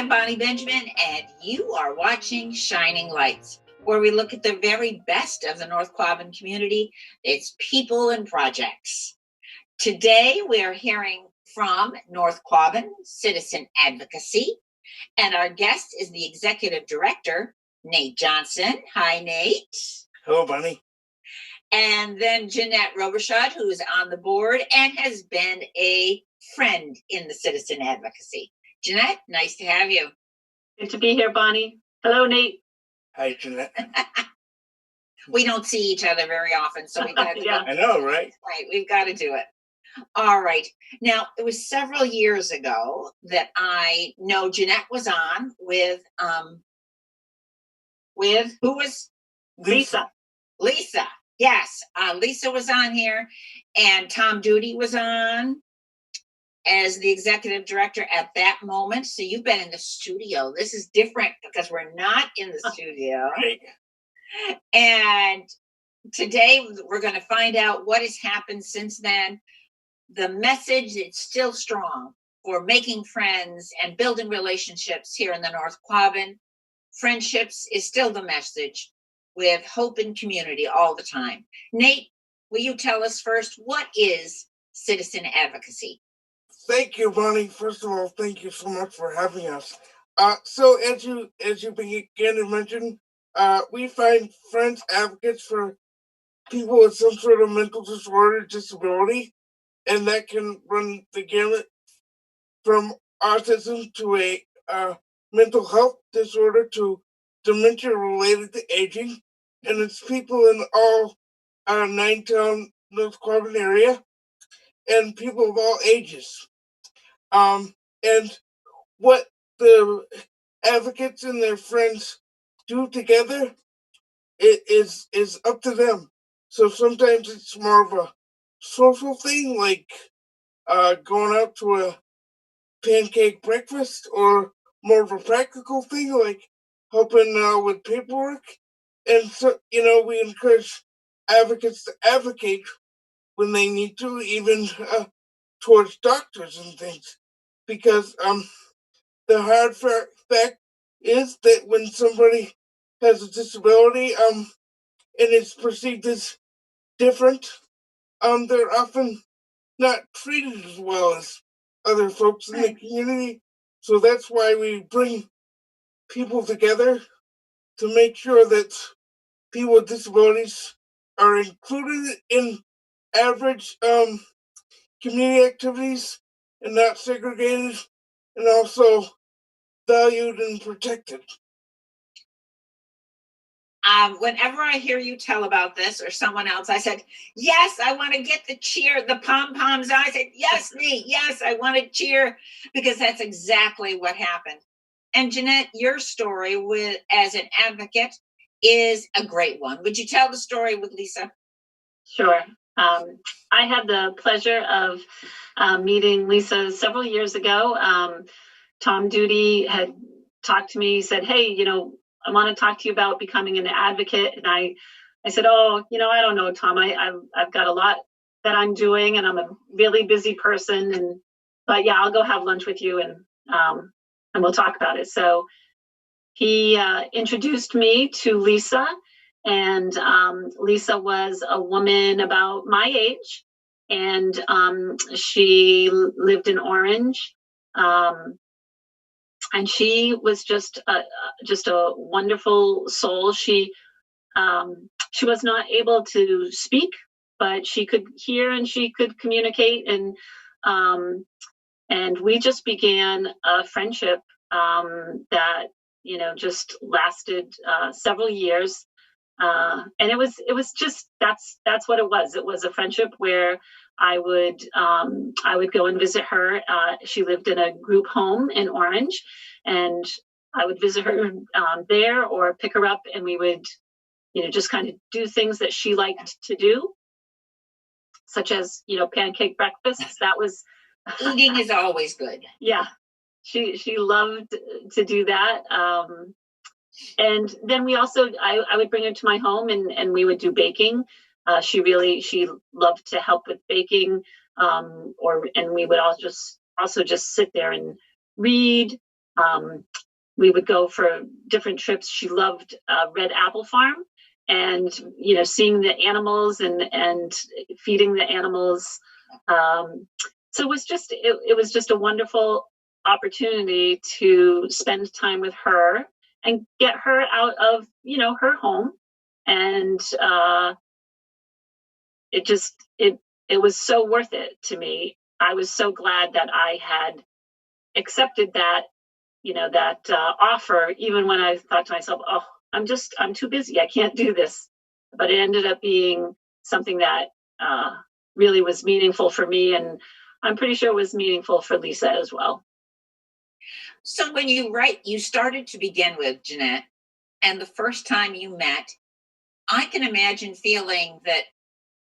I'm Bonnie Benjamin, and you are watching Shining Lights, where we look at the very best of the North Quabbin community, its people and projects. Today, we are hearing from North Quabbin Citizen Advocacy, and our guest is the Executive Director, Nate Johnson. Hi, Nate. Hello, Bonnie. And then Jeanette Robichaud, who is on the board and has been a friend in the Citizen Advocacy. Jeanette, nice to have you. Good to be here, Bonnie. Hello, Nate. Hi, Jeanette. We don't see each other very often, so we got to Yeah. I know, right? Right, we've got to do it. All right. Now, it was several years ago that I know Jeanette was on with who was? Lisa. Lisa. Yes, Lisa was on here, and Tom Duty was on as the executive director at that moment. So you've been in the studio. This is different because we're not in the studio. Right. And today we're going to find out what has happened since then. The message is still strong for making friends and building relationships here in the North Quabbin. Friendships is still the message, with hope and community all the time. Nate, will you tell us first, what is citizen advocacy? Thank you, Bonnie. First of all, thank you so much for having us. So as you began to mention, we find friends, advocates for people with some sort of mental disorder, disability, and that can run the gamut from autism to a mental health disorder to dementia related to aging. And it's people in all 9-town North Quabbin area and people of all ages. And what the advocates and their friends do together, it is up to them. So sometimes it's more of a social thing, like going out to a pancake breakfast, or more of a practical thing, like helping with paperwork. And so, we encourage advocates to advocate when they need to, even towards doctors and things. Because the hard fact is that when somebody has a disability and it's perceived as different, they're often not treated as well as other folks in the community. So that's why we bring people together to make sure that people with disabilities are included in average community activities and not segregated, and also valued and protected. Whenever I hear you tell about this or someone else, I said, yes, I want to get the cheer, the pom-poms. I said, yes, Nate, yes, I want to cheer, because that's exactly what happened. And Jeanette, your story as an advocate is a great one. Would you tell the story with Lisa? Sure. I had the pleasure of meeting Lisa several years ago. Tom Duty had talked to me. He said, hey, I want to talk to you about becoming an advocate. And I said, oh, I don't know, Tom. I've got a lot that I'm doing, and I'm a really busy person. But yeah, I'll go have lunch with you, and we'll talk about it. So he introduced me to Lisa, and Lisa was a woman about my age, and she lived in Orange. And she was just a wonderful soul. She was not able to speak, but she could hear and she could communicate, and we just began a friendship that just lasted several years. And it was just that's what it was. It was a friendship where I would go and visit her. She lived in a group home in Orange, and I would visit her there or pick her up, and we would, just kind of do things that she liked to do, such as, pancake breakfasts. That was eating is always good. Yeah, she loved to do that. And then we also, I would bring her to my home, and we would do baking. She loved to help with baking, and we would all also just sit there and read, We would go for different trips. She loved Red Apple Farm, and seeing the animals and feeding the animals. So it was just a wonderful opportunity to spend time with her and get her out of her home, and it was so worth it to me. I was so glad that I had accepted that offer, even when I thought to myself, oh, I'm too busy, I can't do this. But it ended up being something that really was meaningful for me, and I'm pretty sure it was meaningful for Lisa as well. So when you started to begin with Jeanette, and the first time you met, I can imagine feeling that,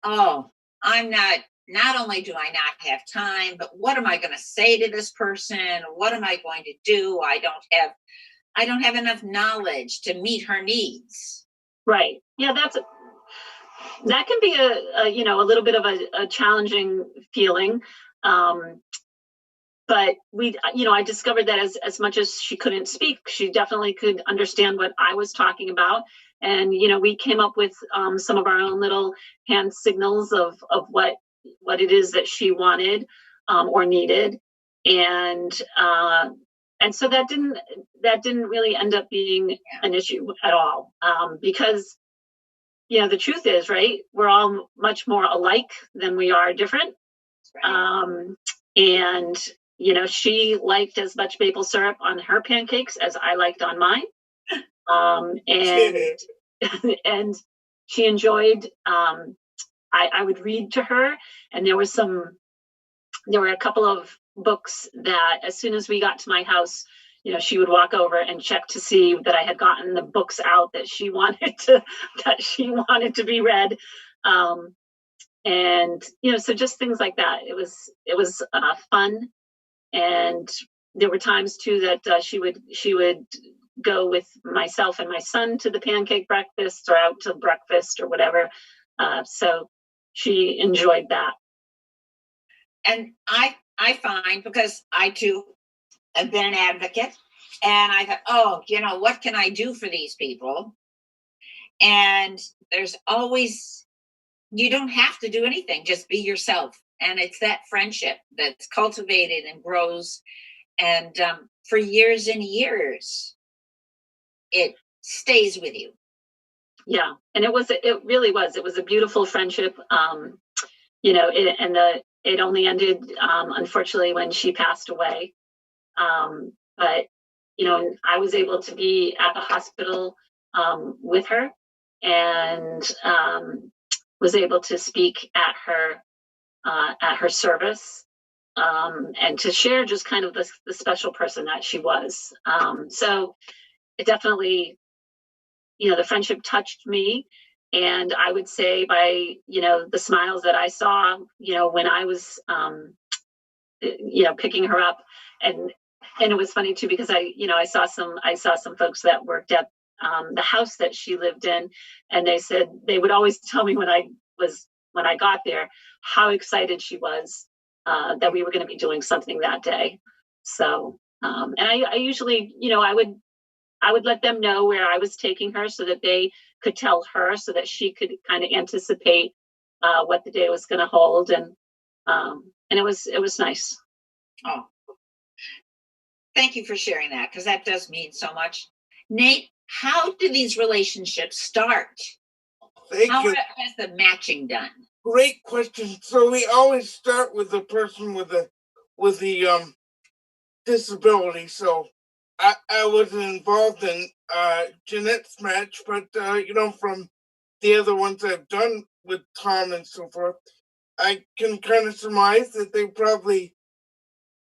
oh, not only do I not have time, but what am I going to say to this person? What am I going to do? I don't have enough knowledge to meet her needs. Right. Yeah, that can be a little bit of a challenging feeling. But I discovered that as much as she couldn't speak, she definitely could understand what I was talking about. And, we came up with some of our own little hand signals of what it is that she wanted or needed. And so that didn't really end up being an issue at all, because, the truth is, right, we're all much more alike than we are different. Right. And she liked as much maple syrup on her pancakes as I liked on mine. And and she enjoyed, I would read to her, and there were a couple of books that as soon as we got to my house, she would walk over and check to see that I had gotten the books out that she wanted to be read. And so just things like that. It was fun. And there were times too that she would go with myself and my son to the pancake breakfast or out to breakfast or whatever. So she enjoyed that. And I find, because I too have been an advocate, and I thought, oh, what can I do for these people? And there's always, you don't have to do anything, just be yourself. And it's that friendship that's cultivated and grows. And for years and years, it stays with you. Yeah. And it really was a beautiful friendship. It only ended, unfortunately, when she passed away. But, I was able to be at the hospital with her, and was able to speak at her service, and to share just kind of the special person that she was. So it definitely, the friendship touched me. And I would say by, the smiles that I saw, when I was, picking her up, and it was funny too, because I saw some folks that worked at the house that she lived in, and they said they would always tell me when I got there how excited she was that we were going to be doing something that day. So, and I usually, I would let them know where I was taking her so that they could tell her, so that she could kind of anticipate what the day was going to hold. And it was nice. Oh, thank you for sharing that, because that does mean so much. Nate, how do these relationships start? How is the matching done? Great question. So we always start with the person with the disability. So I wasn't involved in Jeanette's match, but from the other ones I've done with Tom and so forth, I can kind of surmise that they probably,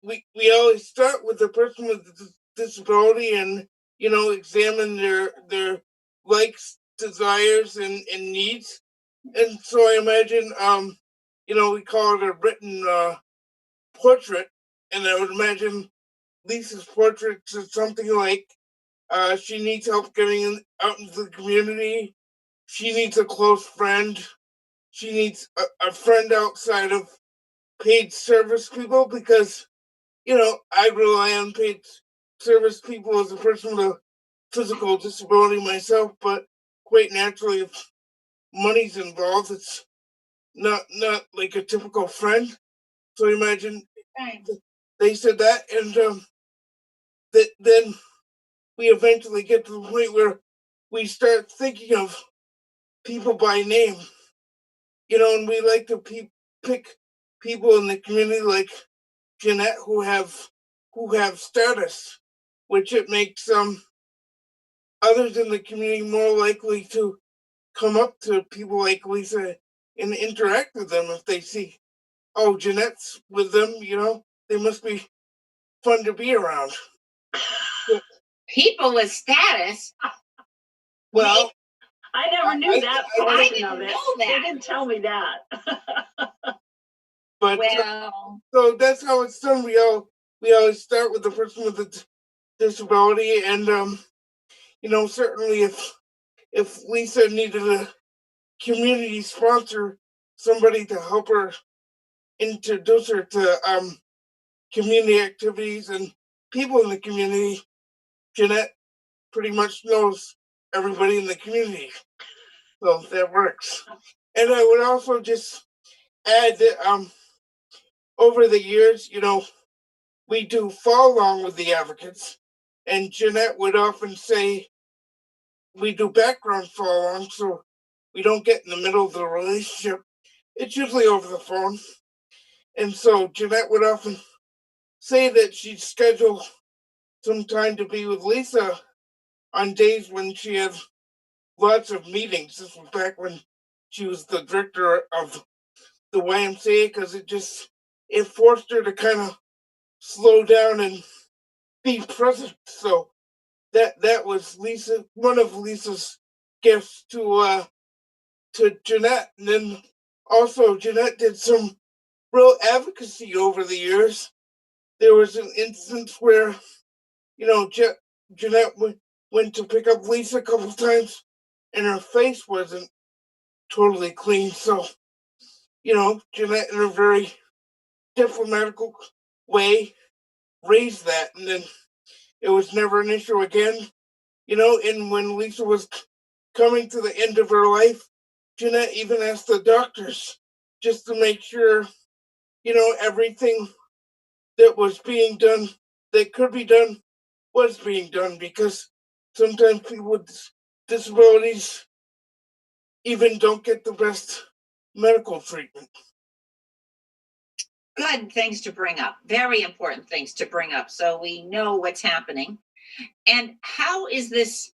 we always start with the person with the disability, and examine their likes, desires, and needs. And so I imagine we call it a written portrait, and I would imagine Lisa's portrait is something like she needs help getting out into the community. She needs a close friend. She needs a friend outside of paid service people, because I rely on paid service people as a person with a physical disability myself, but quite naturally, if money's involved, it's not like a typical friend. So imagine they said that, and then we eventually get to the point where we start thinking of people by name, and we like to pick people in the community like Jeanette who have status, which it makes others in the community more likely to come up to people like Lisa and interact with them if they see, oh, Jeanette's with them, they must be fun to be around. People with status. Well, I never knew that portion of it. Know that. They didn't tell me that. But well, so that's how it's done. We always start with the person with the disability, and certainly if Lisa needed a community sponsor, somebody to help her introduce her to community activities and people in the community, Jeanette pretty much knows everybody in the community, so that works. And I would also just add that over the years, we do fall along with the advocates, and Jeanette would often say we do background fall along, so we don't get in the middle of the relationship. It's usually over the phone. And so Jeanette would often say that she'd schedule some time to be with Lisa on days when she had lots of meetings. This was back when she was the director of the YMCA, because it forced her to kind of slow down and be present. So that was one of Lisa's gifts to Jeanette. And then also Jeanette did some real advocacy over the years. There was an instance where, Jeanette went to pick up Lisa a couple times and her face wasn't totally clean. So, Jeanette in a very diplomatical way raised that, and then it was never an issue again. And when Lisa was coming to the end of her life, Jeanette even asked the doctors just to make sure, everything that was being done, that could be done, was being done, because sometimes people with disabilities even don't get the best medical treatment. Good things to bring up. Very important things to bring up so we know what's happening. And how is this?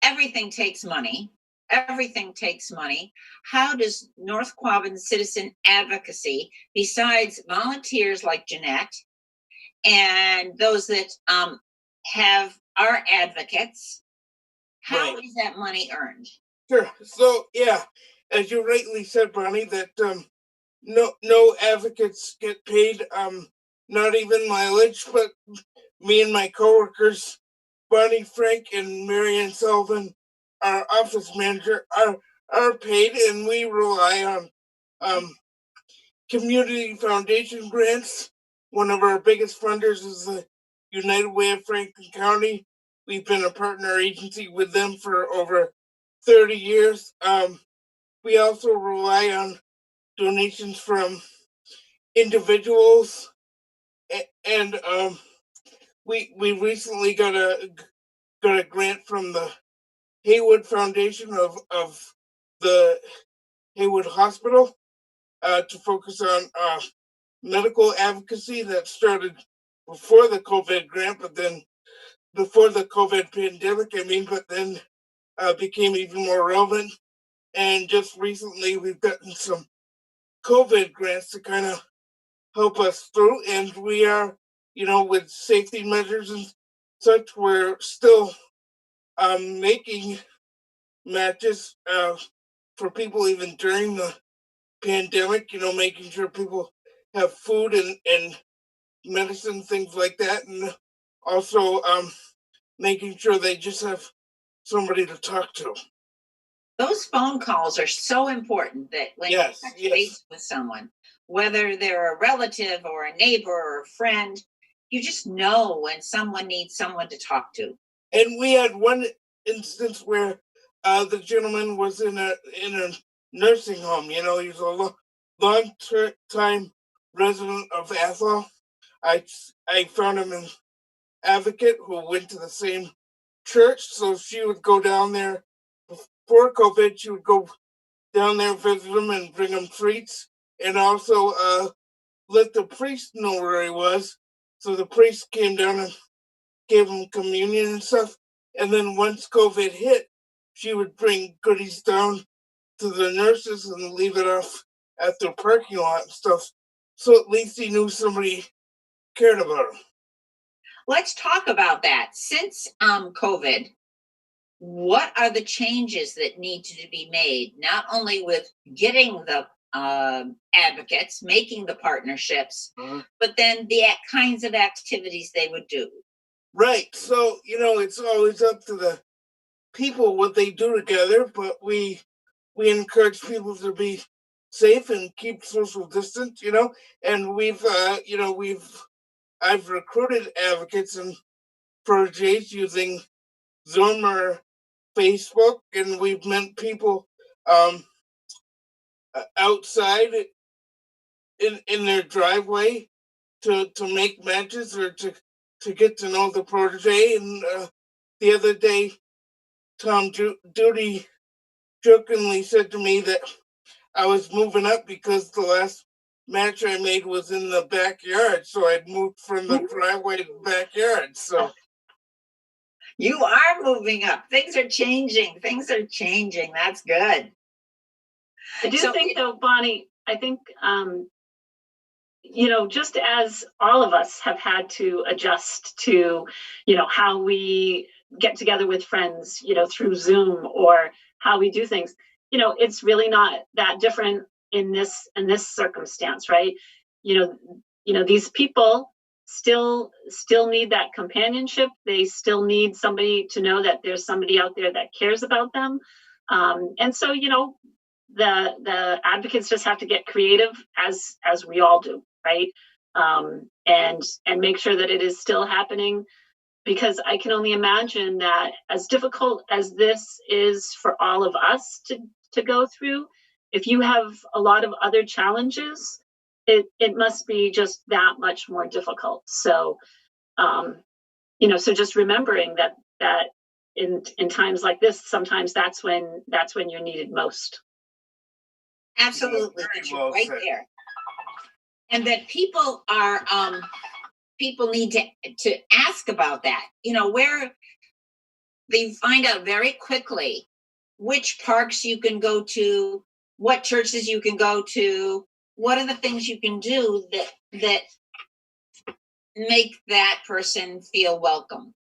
Everything takes money. Everything takes money. How does North Quabbin Citizen Advocacy, besides volunteers like Jeanette and those that are advocates, how is that money earned? Sure. So yeah, as you rightly said, Bonnie, that no advocates get paid, not even mileage, but me and my coworkers, Bonnie Frank and Marianne Sullivan, our office manager, are paid, and we rely on community foundation grants. One of our biggest funders is the United Way of Franklin County. We've been a partner agency with them for over 30 years. We also rely on donations from individuals, and we recently got a grant from the Haywood Foundation of the Haywood Hospital to focus on medical advocacy that started before the COVID grant, but then before the COVID pandemic, but then became even more relevant. And just recently, we've gotten some COVID grants to kind of help us through, and we are, with safety measures and such, we're still making matches for people even during the pandemic, making sure people have food and medicine, things like that, and also making sure they just have somebody to talk to. Those phone calls are so important, that when you touch base with someone, whether they're a relative or a neighbor or a friend, you just know when someone needs someone to talk to. And we had one instance where the gentleman was in a nursing home. You know, he's a long time resident of Athol. I found him an advocate who went to the same church, so she would go down there before COVID. She would go down there, visit him, and bring him treats, and also let the priest know where he was. So the priest came down and gave him communion and stuff. And then once COVID hit, she would bring goodies down to the nurses and leave it off at their parking lot and stuff. So at least he knew somebody cared about him. Let's talk about that. Since COVID, what are the changes that need to be made, not only with getting the advocates, making the partnerships, but then the kinds of activities they would do? Right. So, you know, it's always up to the people what they do together, but we encourage people to be safe and keep social distance, you know, and I've recruited advocates and projects using Zoom or Facebook, and we've met people outside in their driveway to make matches or to get to know the protege. And the other day, Tom Duty jokingly said to me that I was moving up because the last match I made was in the backyard, so I'd moved from the driveway to the backyard. So you are moving up. Things are changing. That's good. I do think, though, Bonnie, I think, you know, just as all of us have had to adjust to, you know, how we get together with friends, you know, through Zoom, or how we do things, you know, it's really not that different in this circumstance, right? You know, these people still need that companionship. They still need somebody to know that there's somebody out there that cares about them. And so, you know, the advocates just have to get creative, as we all do, right? And make sure that it is still happening, because I can only imagine that as difficult as this is for all of us to go through, if you have a lot of other challenges, it must be just that much more difficult. So, you know, so just remembering that in times like this, sometimes that's when you're needed most. Absolutely, well right said. There. And that people are people need to ask about that. You know, where they find out very quickly which parks you can go to, what churches you can go to, what are the things you can do that make that person feel welcome,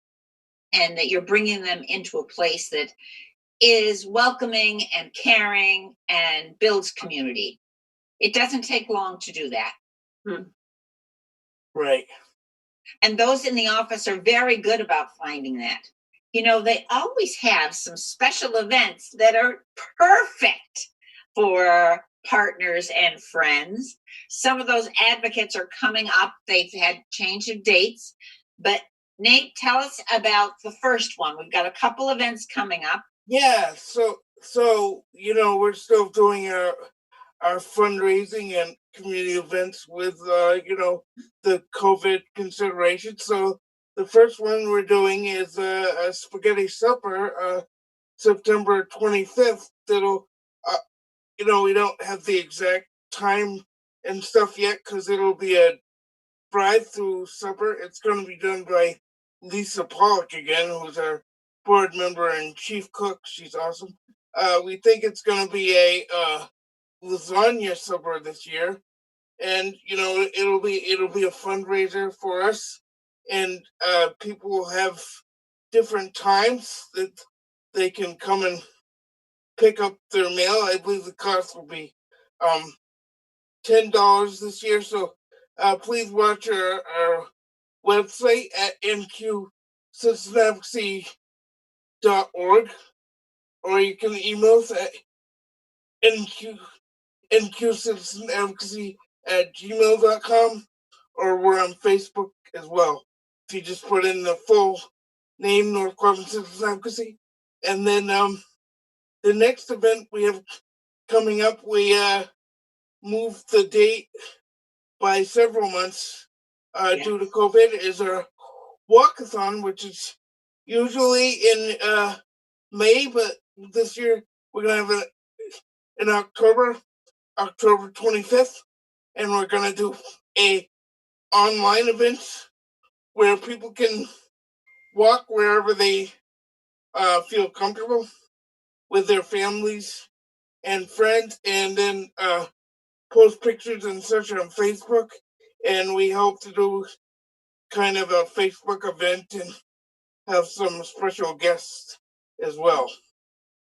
and that you're bringing them into a place that is welcoming and caring and builds community. It doesn't take long to do that. Right. And those in the office are very good about finding that. You know, they always have some special events that are perfect for partners and friends. Some of those advocates are coming up. They've had change of dates. But Nate, tell us about the first one. We've got a couple events coming up. Yeah, so you know, we're still doing our fundraising and community events with you know, the COVID consideration. So the first one we're doing is a spaghetti supper, September 25th. That'll you know, we don't have the exact time and stuff yet because it'll be a drive-through supper. It's going to be done by Lisa Pollock again, who's our board member and chief cook. She's awesome. We think it's going to be a lasagna supper this year, and you know, it'll be a fundraiser for us, and people will have different times that they can come and pick up their meal. I believe the cost will be $10 this year. So please watch our website at NQCitizenadvocacy.org, or you can email us at NQCitizenadvocacy@gmail.com, or we're on Facebook as well. If you just put in the full name, North Quabbin Citizen Advocacy. And then the next event we have coming up, we moved the date by several months due to COVID, is our walkathon, which is usually in May, but this year we're going to have it in October 25th, and we're going to do a online event where people can walk wherever they feel comfortable with their families and friends, and then post pictures and such on Facebook. And we hope to do kind of a Facebook event and have some special guests as well.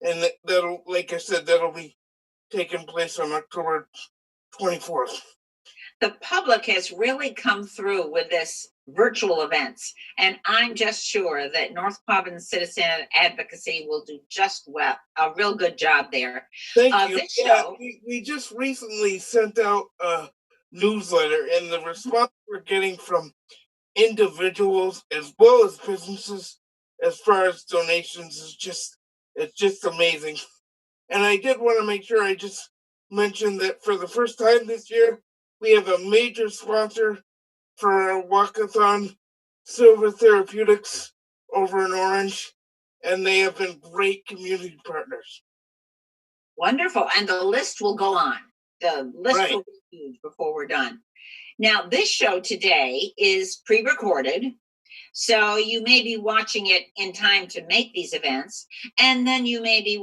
And that'll, like I said, that'll be taking place on October 24th. The public has really come through with this virtual events, and I'm just sure that North Quabbin Citizen Advocacy will do just well, a real good job there. Thank you. We just recently sent out a newsletter, and the response we're getting from individuals as well as businesses as far as donations is just amazing. And I did want to make sure I just mentioned that for the first time this year, we have a major sponsor for our walkathon, Silver Therapeutics over in Orange, and they have been great community partners. Wonderful. And the list will go on. The list will be huge before we're done. Now, this show today is pre-recorded, so you may be watching it in time to make these events, and then you may be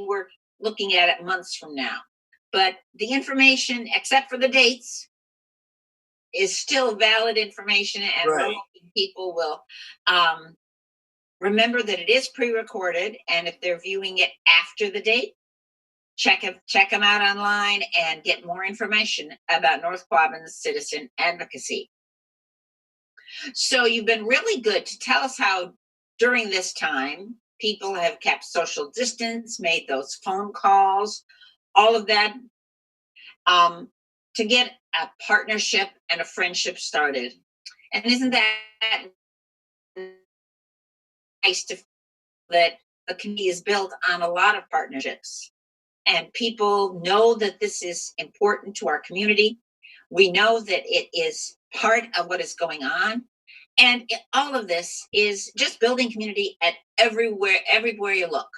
looking at it months from now. But the information, except for the dates, is still valid information, and we're hoping people will remember that it is pre-recorded, and if they're viewing it after the date, check them out online and get more information about North Quabbin Citizen Advocacy. So you've been really good to tell us how during this time people have kept social distance, made those phone calls, all of that, to get a partnership and a friendship started. And isn't that nice to feel that the community is built on a lot of partnerships, and people know that this is important to our community. We know that it is part of what is going on, and all of this is just building community at everywhere you look.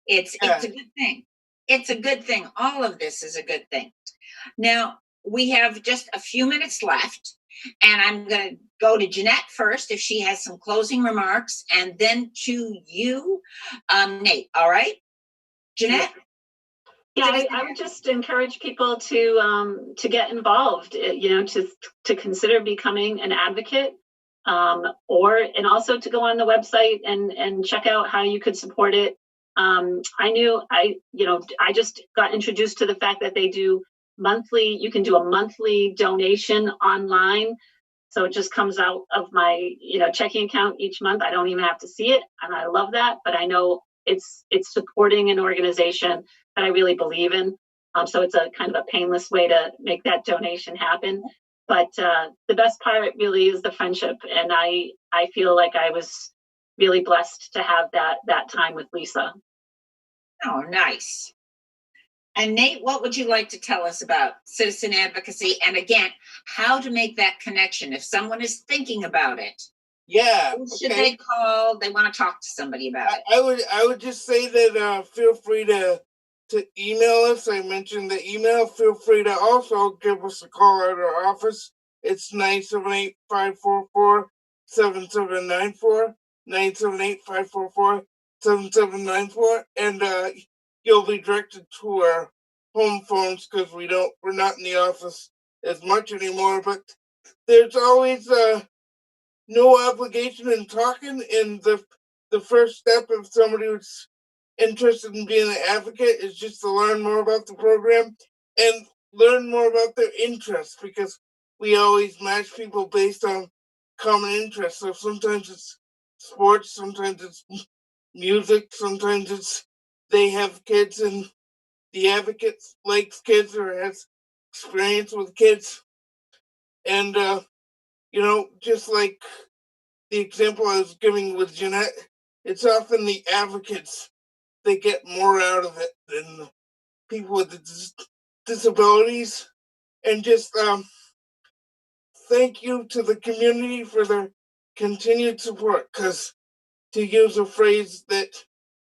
It's a good thing. It's a good thing. All of this is a good thing. Now, we have just a few minutes left, and I'm going to go to Jeanette first if she has some closing remarks, and then to you, Nate. All right, Jeanette? Yeah, I would just encourage people to get involved, to consider becoming an advocate, and also to go on the website and check out how you could support it. I just got introduced to the fact that they do you can do a monthly donation online. So it just comes out of my, checking account each month. I don't even have to see it. And I love that, but I know it's supporting an organization that I really believe in. So it's a kind of a painless way to make that donation happen. But the best part really is the friendship. And I feel like I was really blessed to have that time with Lisa. Oh, nice. And Nate, what would you like to tell us about citizen advocacy? And again, how to make that connection if someone is thinking about it? Yeah. Who should they call? They want to talk to somebody about it. I would just say that feel free to email us. I mentioned the email. Feel free to also give us a call at our office. It's 978-544-7794, 978-544-7794, and you'll be directed to our home phones because we're not in the office as much anymore. But there's always no obligation in talking, and the first step of somebody who's interested in being an advocate is just to learn more about the program and learn more about their interests, because we always match people based on common interests. So sometimes it's sports, sometimes it's music, sometimes it's they have kids and the advocate likes kids or has experience with kids. And just like the example I was giving with Jeanette, it's often the advocates that get more out of it than the people with disabilities. And just thank you to the community for their continued support, because to use a phrase that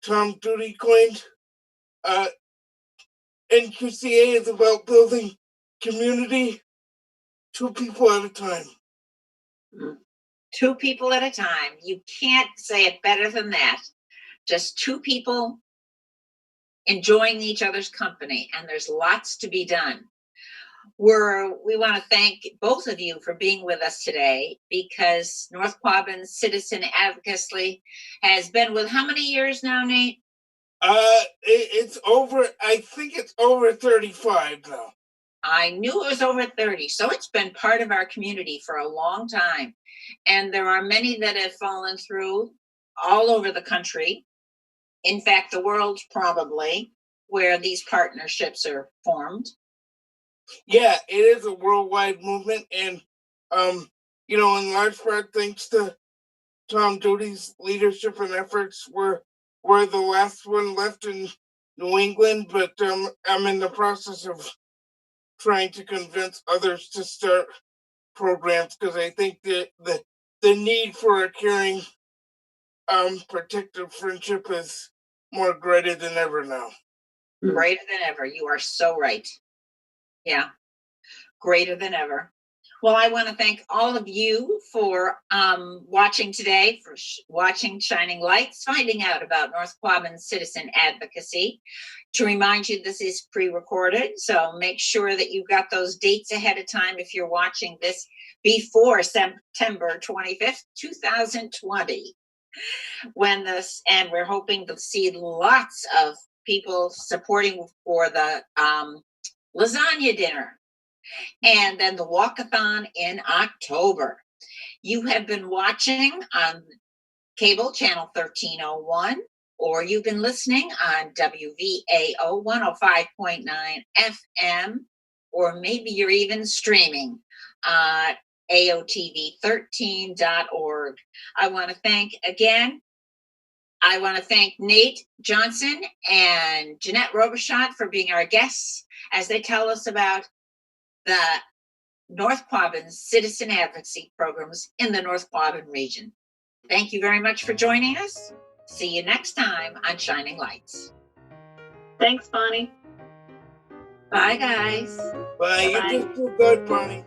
Tom Duty coined, NQCA is about building community 2 people at a time. 2 people at a time. You can't say it better than that. Just 2 people enjoying each other's company, and there's lots to be done. We want to thank both of you for being with us today, because North Quabbin Citizen Advocacy has been with how many years now, Nate? It's over, I think it's over 35 now. I knew it was over 30, so it's been part of our community for a long time. And there are many that have fallen through all over the country. In fact, the world probably, where these partnerships are formed. Yeah, it is a worldwide movement, and in large part thanks to Tom Duty's leadership and efforts. We're the last one left in New England, but I'm in the process of trying to convince others to start programs, because I think that the need for a caring, protective friendship is more greater than ever now. Greater than ever. You are so right. Yeah, greater than ever. Well, I want to thank all of you for watching today, for watching Shining Lights, finding out about North Quabbin Citizen Advocacy. To remind you, this is pre-recorded, so make sure that you've got those dates ahead of time if you're watching this before September 25th, 2020. And we're hoping to see lots of people supporting for the lasagna dinner, and then the walkathon in October. You have been watching on cable channel 1301, or you've been listening on WVAO 105.9 FM, or maybe you're even streaming on AOTV13.org. I want to thank Nate Johnson and Jeanette Robichaud for being our guests as they tell us about the North Quabbin Citizen Advocacy programs in the North Quabbin region. Thank you very much for joining us. See you next time on Shining Lights. Thanks, Bonnie. Bye, guys. Bye. You just do good, Bonnie.